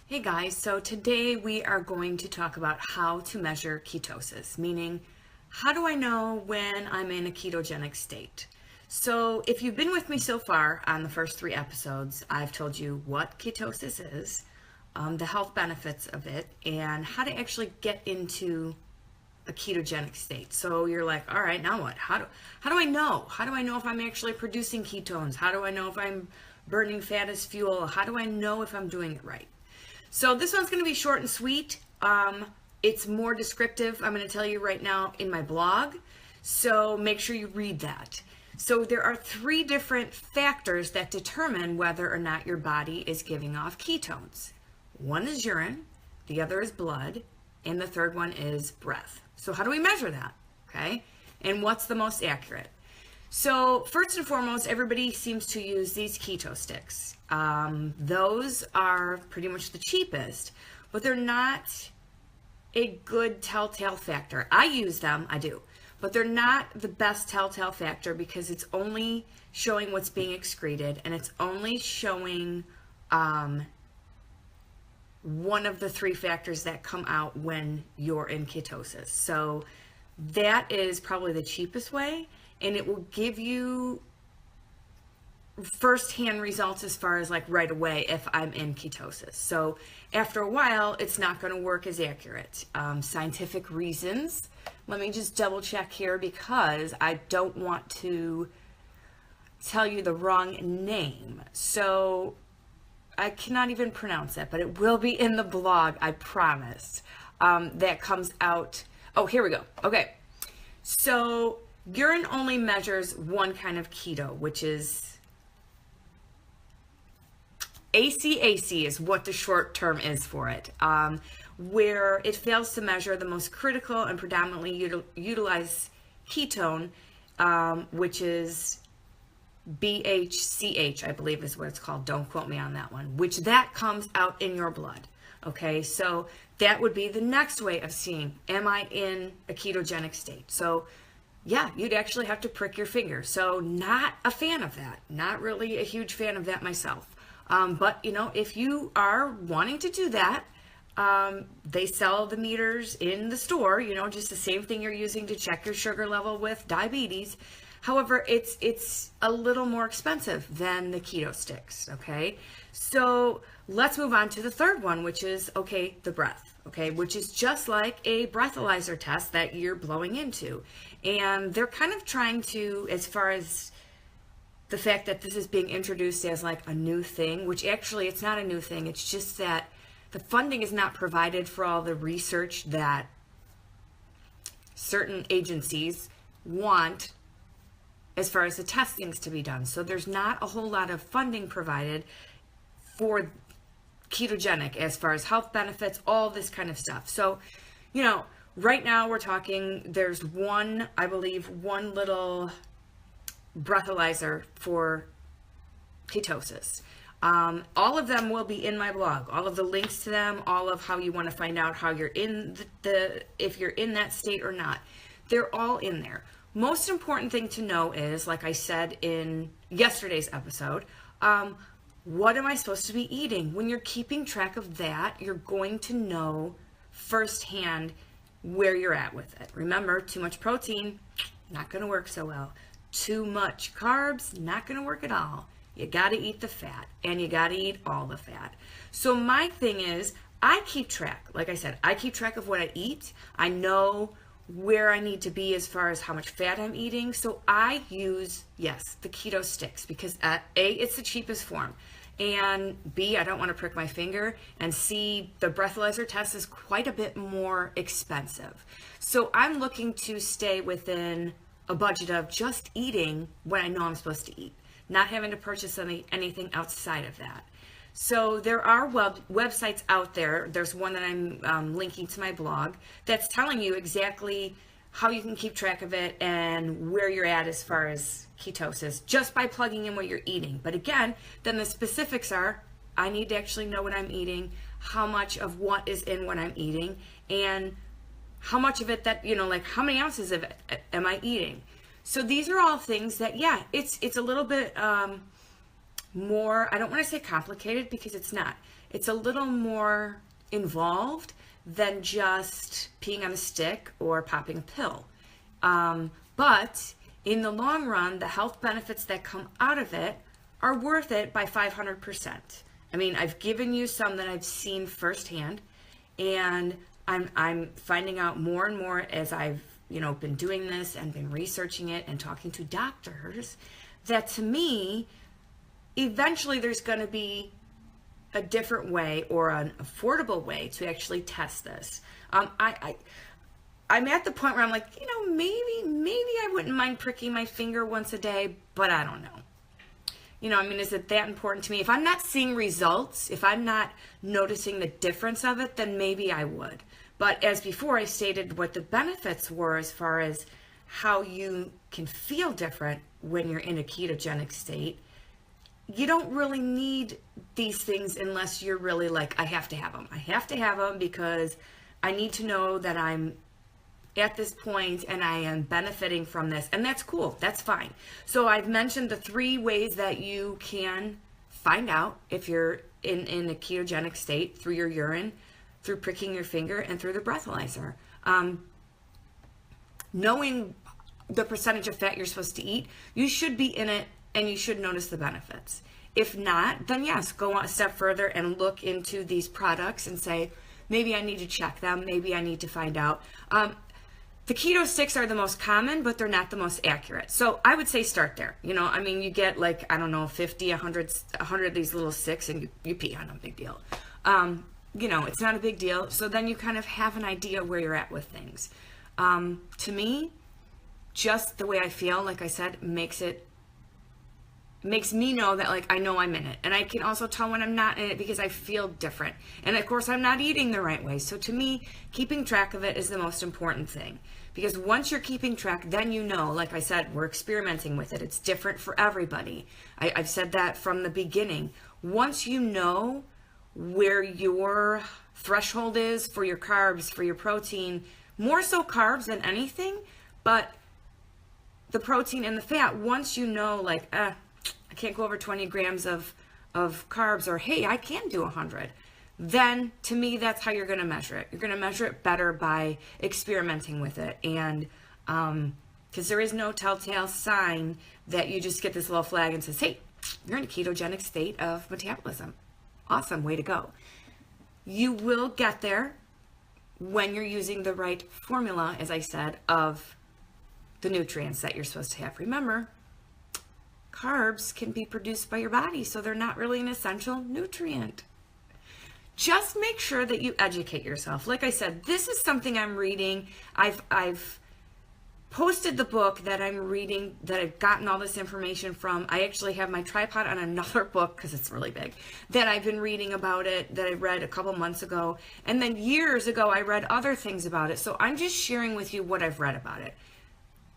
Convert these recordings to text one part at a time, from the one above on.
Hey guys, so today we are going to talk about how to measure ketosis, meaning how do I know when I'm in a ketogenic state? So if you've been with me so far on the first 3 episodes, I've told you what ketosis is, the health benefits of it, and how to actually get into a ketogenic state. So you're like, all right, now what? How do I know? How do I know if I'm actually producing ketones? How do I know if I'm burning fat as fuel? How do I know if I'm doing it right? So this one's going to be short and sweet. It's more descriptive, I'm going to tell you right now, in my blog. So make sure you read that. So there are 3 different factors that determine whether or not your body is giving off ketones. One is urine, the other is blood, and the third one is breath. So how do we measure that? Okay. And what's the most accurate? So first and foremost, everybody seems to use these keto sticks. Those are pretty much the cheapest, but they're not a good telltale factor. I use them, I do, but they're not the best telltale factor because it's only showing what's being excreted, and it's only showing one of the 3 factors that come out when you're in ketosis. So that is probably the cheapest way, and it will give you firsthand results as far as like right away if I'm in ketosis. So after a while, it's not going to work as accurate. Scientific reasons. Let me just double check here because I don't want to tell you the wrong name. So I cannot even pronounce it, but it will be in the blog, I promise. That comes out. Oh, here we go. Okay. So urine only measures one kind of keto, which is ACAC is what the short term is for it, where it fails to measure the most critical and predominantly utilized ketone, which is BHCH, I believe is what it's called. Don't quote me on that one, which that comes out in your blood. Okay, so that would be the next way of seeing, am I in a ketogenic state? So yeah, you'd actually have to prick your finger. So not a fan of that. Not really a huge fan of that myself. But, you know, if you are wanting to do that, they sell the meters in the store, you know, just the same thing you're using to check your sugar level with diabetes. However, it's a little more expensive than the keto sticks, okay? So let's move on to the third one, which is, okay, the breath, okay, which is just like a breathalyzer test that you're blowing into. And they're kind of trying to, as far as the fact that this is being introduced as like a new thing, which actually it's not a new thing. It's just that the funding is not provided for all the research that certain agencies want as far as the testings to be done. So there's not a whole lot of funding provided for ketogenic as far as health benefits, all this kind of stuff. So, you know, right now we're talking, there's one, I believe, one little breathalyzer for ketosis. All of them will be in my blog, all of the links to them, all of how you want to find out how you're in if you're in that state or not. They're all in there. Most important thing to know is, like I said in yesterday's episode, what am I supposed to be eating? When you're keeping track of that, you're going to know firsthand where you're at with it. Remember, too much protein, not going to work so well. Too much carbs, not going to work at all. You got to eat the fat, and you got to eat all the fat. So my thing is, I keep track. Like I said, I keep track of what I eat. I know where I need to be as far as how much fat I'm eating. So I use, yes, the keto sticks because A, it's the cheapest form. And B, I don't want to prick my finger. And C, the breathalyzer test is quite a bit more expensive. So I'm looking to stay within a budget of just eating what I know I'm supposed to eat, not having to purchase anything outside of that. So there are websites out there. There's one that I'm linking to my blog that's telling you exactly how you can keep track of it and where you're at as far as ketosis just by plugging in what you're eating. But again, then the specifics are, I need to actually know what I'm eating, how much of what is in what I'm eating, and how much of it that, you know, like how many ounces of it am I eating? So these are all things that, yeah, it's a little bit more, I don't want to say complicated because it's not. It's a little more involved than just peeing on a stick or popping a pill. But in the long run, the health benefits that come out of it are worth it by 500%. I mean, I've given you some that I've seen firsthand, and I'm finding out more and more as I've, been doing this and been researching it and talking to doctors, that to me, eventually there's going to be a different way or an affordable way to actually test this. I'm at the point where I'm like, maybe I wouldn't mind pricking my finger once a day, but I don't know. Is it that important to me? If I'm not seeing results, if I'm not noticing the difference of it, then maybe I would. But as before, I stated what the benefits were as far as how you can feel different when you're in a ketogenic state. You don't really need these things unless you're really like, I have to have them. I have to have them because I need to know that I'm at this point and I am benefiting from this. And that's cool. That's fine. So I've mentioned the 3 ways that you can find out if you're in a ketogenic state: through your urine, through pricking your finger, and through the breathalyzer. Knowing the percentage of fat you're supposed to eat, you should be in it and you should notice the benefits. If not, then yes, go on a step further and look into these products and say, maybe I need to check them. Maybe I need to find out. The keto sticks are the most common, but they're not the most accurate. So I would say start there. You get 50, 100 of these little sticks and you pee on them, big deal. It's not a big deal. So then you kind of have an idea where you're at with things. To me, just the way I feel, like I said, makes me know that I know I'm in it. And I can also tell when I'm not in it because I feel different. And of course I'm not eating the right way. So to me, keeping track of it is the most important thing. Because once you're keeping track, then like I said, we're experimenting with it. It's different for everybody. I've said that from the beginning. Once you know where your threshold is for your carbs, for your protein, more so carbs than anything, but the protein and the fat, once you know I can't go over 20 grams of carbs, or hey, I can do 100, then to me, that's how you're going to measure it. You're going to measure it better by experimenting with it. And because there is no telltale sign that you just get this little flag and says, hey, you're in a ketogenic state of metabolism. Awesome, way to go. You will get there when you're using the right formula, as I said, of the nutrients that you're supposed to have. Remember, carbs can be produced by your body, so they're not really an essential nutrient. Just make sure that you educate yourself. Like I said, this is something I'm reading. I've posted the book that I'm reading, that I've gotten all this information from. I actually have my tripod on another book, because it's really big, that I've been reading about it, that I read a couple months ago. And then years ago, I read other things about it. So I'm just sharing with you what I've read about it.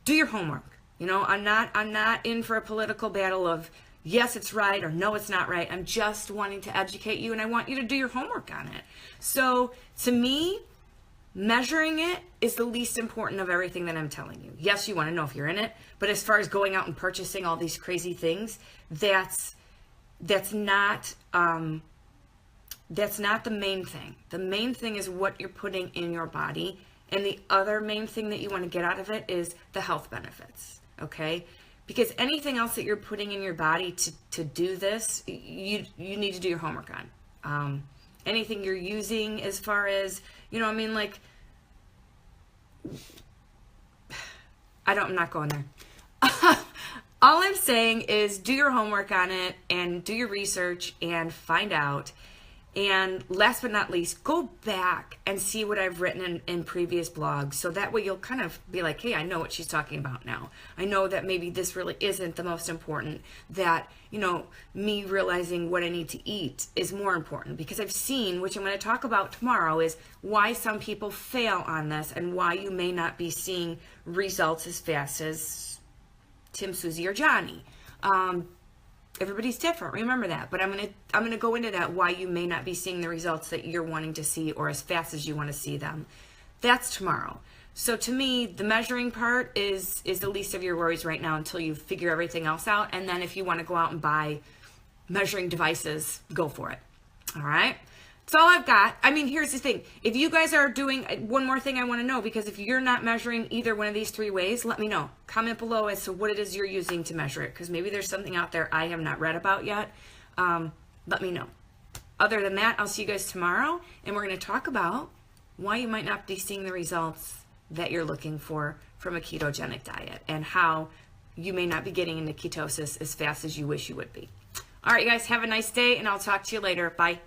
Do your homework. I'm not in for a political battle of yes, it's right, or no, it's not right. I'm just wanting to educate you, and I want you to do your homework on it. So to me, measuring it is the least important of everything that I'm telling you. Yes, you want to know if you're in it, but as far as going out and purchasing all these crazy things, that's not the main thing. The main thing is what you're putting in your body, and the other main thing that you want to get out of it is the health benefits, okay? Because anything else that you're putting in your body to do this, you need to do your homework on. Anything you're using as far as, I'm not going there. All I'm saying is do your homework on it and do your research and find out. And last but not least, go back and see what I've written in previous blogs. So that way you'll kind of be like, hey, I know what she's talking about now. I know that maybe this really isn't the most important, that, me realizing what I need to eat is more important. Because I've seen, which I'm going to talk about tomorrow, is why some people fail on this and why you may not be seeing results as fast as Tim, Susie, or Johnny. Everybody's different. Remember that. But I'm gonna go into that, why you may not be seeing the results that you're wanting to see or as fast as you want to see them. That's tomorrow. So to me, the measuring part is the least of your worries right now until you figure everything else out. And then if you want to go out and buy measuring devices, go for it. All right. That's all I've got. I mean, here's the thing. If you guys are doing, one more thing I want to know, because if you're not measuring either one of these 3 ways, let me know. Comment below as to what it is you're using to measure it, because maybe there's something out there I have not read about yet. Let me know. Other than that, I'll see you guys tomorrow, and we're going to talk about why you might not be seeing the results that you're looking for from a ketogenic diet, and how you may not be getting into ketosis as fast as you wish you would be. All right, you guys, have a nice day, and I'll talk to you later. Bye.